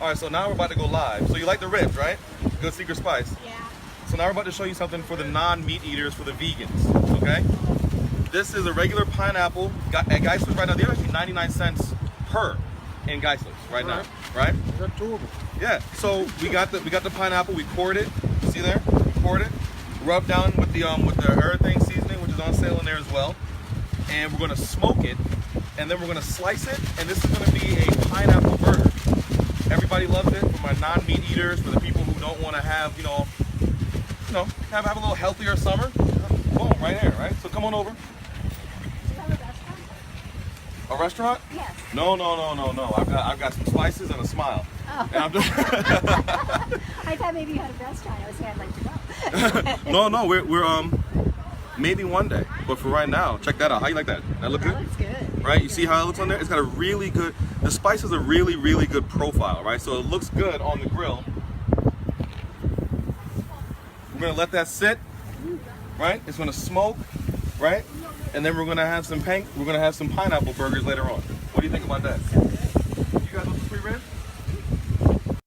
All right, so now we're about to go live. So you like the ribs, right? Good secret spice. Yeah. So now we're about to show you something for the non-meat eaters, for the vegans, okay? This is a regular pineapple. At Geisler's right now, they're actually 99 cents per in Geisler's right now, right? I got two of them. Yeah, so we got the pineapple, we cored it. See there? We cored it. Rubbed down with the everything seasoning, which is on sale in there as well. And we're gonna smoke it, and then we're gonna slice it, and this is gonna be a pineapple burger. Everybody loves it, for my non-meat eaters, for the people who don't wanna have, have a little healthier summer. Boom, right there, right? So come on over. Do you have a restaurant? A restaurant? Yes. No. I've got some spices and a smile. Oh. And I'm just I thought maybe you had a restaurant. I was saying I'd like to go. no, we're maybe one day, but for right now, check that out. How you like that? That look That good? looks good. Right? You see how it looks on there? It's got a really good. The spice is a really, really good profile, right? So it looks good on the grill. We're gonna let that sit, right? It's gonna smoke, right? And then we're gonna have some pineapple burgers later on. What do you think about that?